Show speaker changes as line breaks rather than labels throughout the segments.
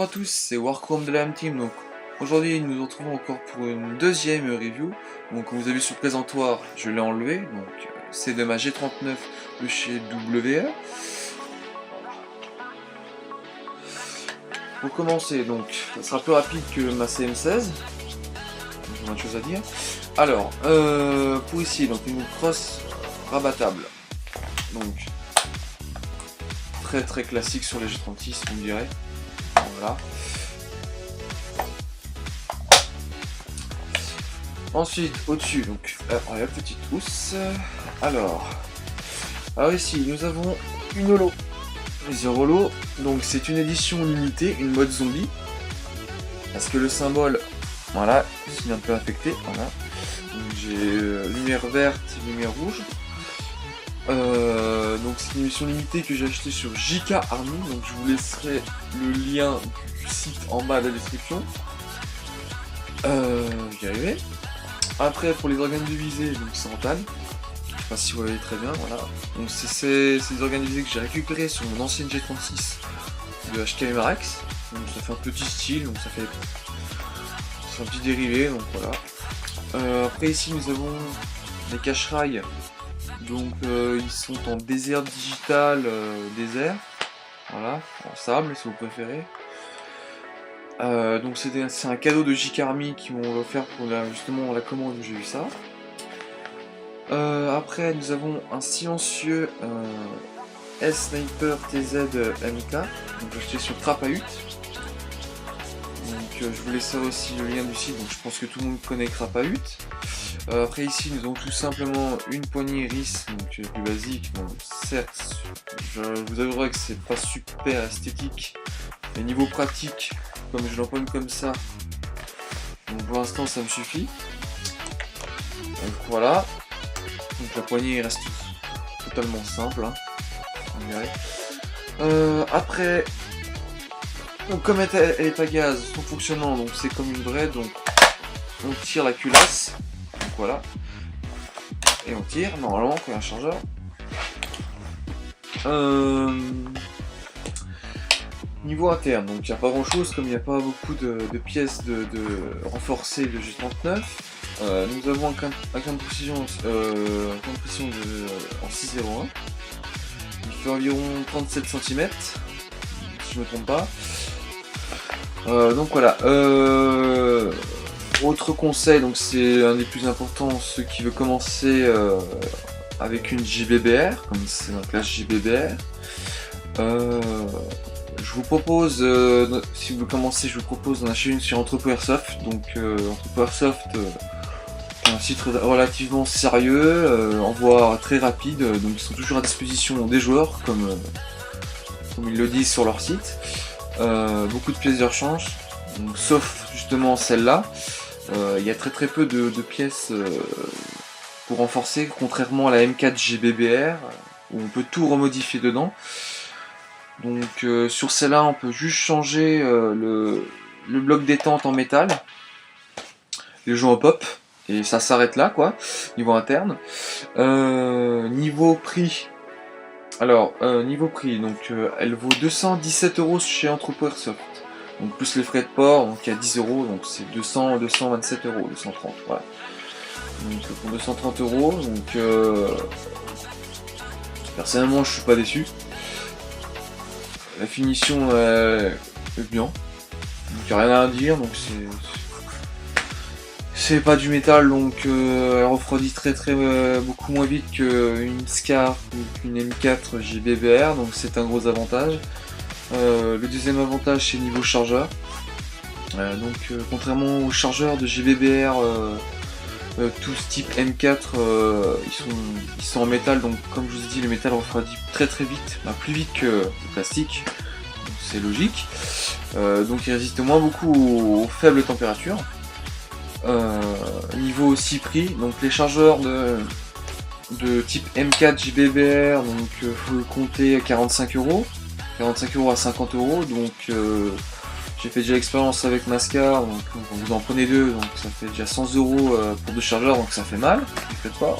Bonjour à tous, c'est Warchrome de la M-Team. Donc aujourd'hui nous nous retrouvons encore pour une deuxième review. Donc comme vous avez vu sur le présentoir, je l'ai enlevé. Donc c'est de ma G39 de chez WE. Pour commencer, donc ça sera plus rapide que ma CM16. J'ai moins de choses à dire. Alors pour ici, donc une crosse rabattable. Donc très classique sur les G36, vous me direz. Voilà. Ensuite, au-dessus, donc, la petite housse. Alors ici, nous avons une holo. Les holo, donc c'est une édition limitée, une mode zombie. Parce que le symbole, voilà, signe un peu affecté, voilà. Donc j'ai lumière verte, lumière rouge. Donc c'est une édition limitée que j'ai acheté sur JK Army, donc je vous laisserai le lien du site en bas de la description. J'y arriverai. Après pour les organes de visée, donc c'est en tanne. Je sais pas si vous voyez très bien, voilà. Donc c'est ces organes de visée que j'ai récupérés sur mon ancienne G36 de HK Marex. Donc ça fait un petit style, donc ça fait un petit dérivé, donc voilà. Après ici nous avons les cache-rails. Donc ils sont en désert digital, désert, voilà, en sable si vous préférez. Donc c'est un cadeau de JK Army qui m'ont offert pour justement la commande où j'ai vu ça. Après nous avons un silencieux S-Sniper TZ MK, donc acheté sur Crapahut. Donc je vous laisserai aussi le lien du site, donc je pense que tout le monde connaît Crapahut. Après ici nous avons tout simplement une poignée RIS, donc plus basique. Bon, certes, je vous avouerai que c'est pas super esthétique, mais niveau pratique, comme je l'empoigne comme ça, donc pour l'instant ça me suffit. Donc voilà, donc la poignée reste totalement simple, hein, on dirait. Après, donc comme elle est à gaz, son fonctionnement, donc c'est comme une vraie, donc on tire la culasse. Voilà, et on tire normalement quand il y a un chargeur. Niveau interne, donc il n'y a pas grand chose, comme il n'y a pas beaucoup de pièces de renforcées de G39. Nous avons un camp de précision, en 601. Il fait environ 37 cm, si je ne me trompe pas. Donc voilà. Autre conseil, donc c'est un des plus importants, ceux qui veulent commencer avec une JBBR, comme c'est un classe JBBR. Je vous propose, si vous commencez, je vous propose d'en acheter une sur Entrepôt Airsoft. Donc Entrepôt Airsoft, un site relativement sérieux, envoi très rapide, donc ils sont toujours à disposition des joueurs, comme ils le disent sur leur site. Beaucoup de pièces de rechange, donc, sauf justement celle-là. Il y a très peu de pièces pour renforcer, contrairement à la M4 JBBR où on peut tout remodifier dedans. Donc sur celle-là on peut juste changer le bloc détente en métal, les joints pop, et ça s'arrête là quoi, niveau interne. Niveau prix, alors niveau prix, donc elle vaut 217 € chez Entrepôt Airsoft. Donc plus les frais de port, donc il y a 10 €, donc c'est 227 €, 230, voilà. Donc pour 230 €, donc personnellement je suis pas déçu. La finition est bien, donc il n'y a rien à dire, donc c'est pas du métal, donc elle refroidit beaucoup moins vite qu'une Scar ou qu'une M4 JBBR, donc c'est un gros avantage. Le deuxième avantage c'est niveau chargeur. Contrairement aux chargeurs de JBBR, tous type M4, ils sont en métal, donc comme je vous ai dit, le métal refroidit très vite, plus vite que le plastique, c'est logique. Donc il résiste beaucoup aux faibles températures. Niveau aussi prix, donc les chargeurs de type M4 JBBR, donc faut compter 45 €. 45 € à 50 €, donc j'ai fait déjà l'expérience avec Mascar, donc vous en prenez deux, donc ça fait déjà 100 € pour deux chargeurs, donc ça fait mal, ne faites pas.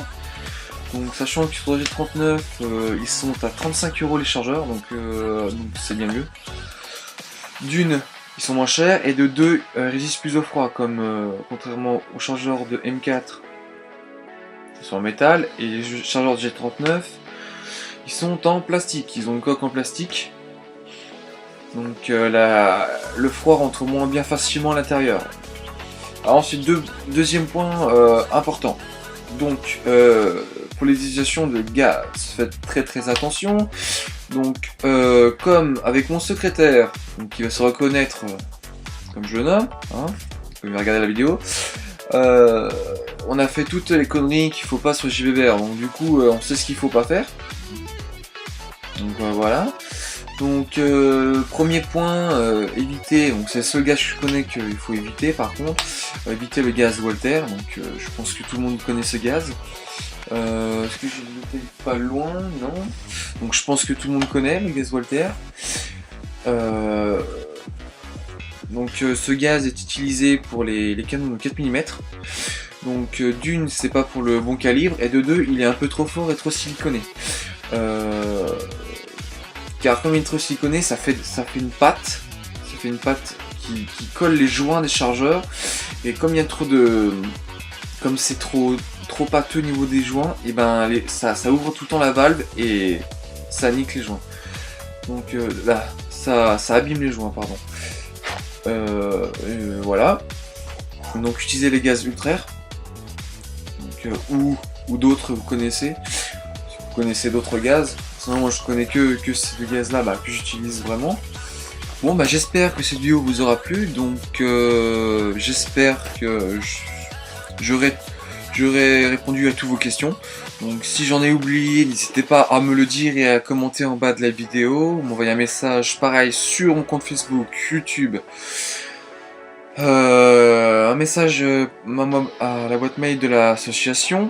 Donc sachant que sur G39 ils sont à 35 € les chargeurs, donc c'est bien mieux. D'une, ils sont moins chers, et de 2, résistent plus au froid, comme contrairement aux chargeurs de M4, ils sont en métal, et les chargeurs de G39, ils sont en plastique, ils ont une coque en plastique, donc le froid rentre moins bien facilement à l'intérieur. Alors ensuite, deuxième point important, donc pour les utilisations de gaz, faites très attention. Donc comme avec mon secrétaire, donc, qui va se reconnaître comme je le nomme, hein, comme il va regarder la vidéo, on a fait toutes les conneries qu'il faut pas sur JBBR, donc du coup on sait ce qu'il faut pas faire. Donc voilà. Donc premier point, éviter, donc c'est le seul gaz que je connais qu'il faut éviter par contre, éviter le gaz Walter, donc je pense que tout le monde connaît ce gaz. Est-ce que j'ai noté pas loin? Non. Donc je pense que tout le monde connaît le gaz Walter. Donc ce gaz est utilisé pour les canons de 4 mm. Donc d'une, c'est pas pour le bon calibre, et de deux, il est un peu trop fort et trop siliconé. Car comme il est trop siliconé, ça fait une pâte. Ça fait une pâte qui colle les joints des chargeurs. Et comme il y a trop de... Comme c'est trop pâteux au niveau des joints, et ben ça ouvre tout le temps la valve et ça nique les joints. Donc là, ça abîme les joints, pardon. Voilà. Donc utilisez les gaz Ultrair. Donc, ou d'autres vous connaissez. Si vous connaissez d'autres gaz. Sinon moi je connais que ces deux gaz là que j'utilise vraiment. Bon bah j'espère que cette vidéo vous aura plu. Donc j'espère que j'aurai répondu à toutes vos questions. Donc si j'en ai oublié, n'hésitez pas à me le dire et à commenter en bas de la vidéo. M'envoyer un message pareil sur mon compte Facebook, YouTube. Un message à la boîte mail de l'association.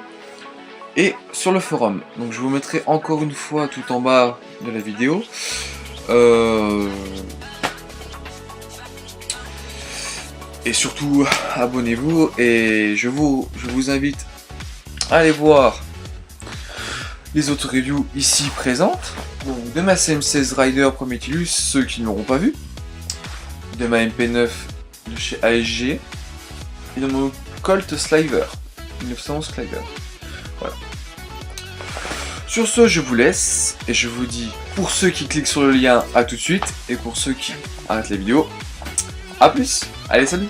Et sur le forum. Donc je vous mettrai encore une fois tout en bas de la vidéo. Et surtout, abonnez-vous et je vous invite à aller voir les autres reviews ici présentes. Donc de ma CM16 Rider Prometheus, ceux qui ne l'auront pas vu. De ma MP9 de chez ASG. Et de mon Colt Sliver, 1911 Sliver. Voilà. Sur ce, je vous laisse et je vous dis, pour ceux qui cliquent sur le lien, à tout de suite, et pour ceux qui arrêtent la vidéo, à plus. Allez, salut.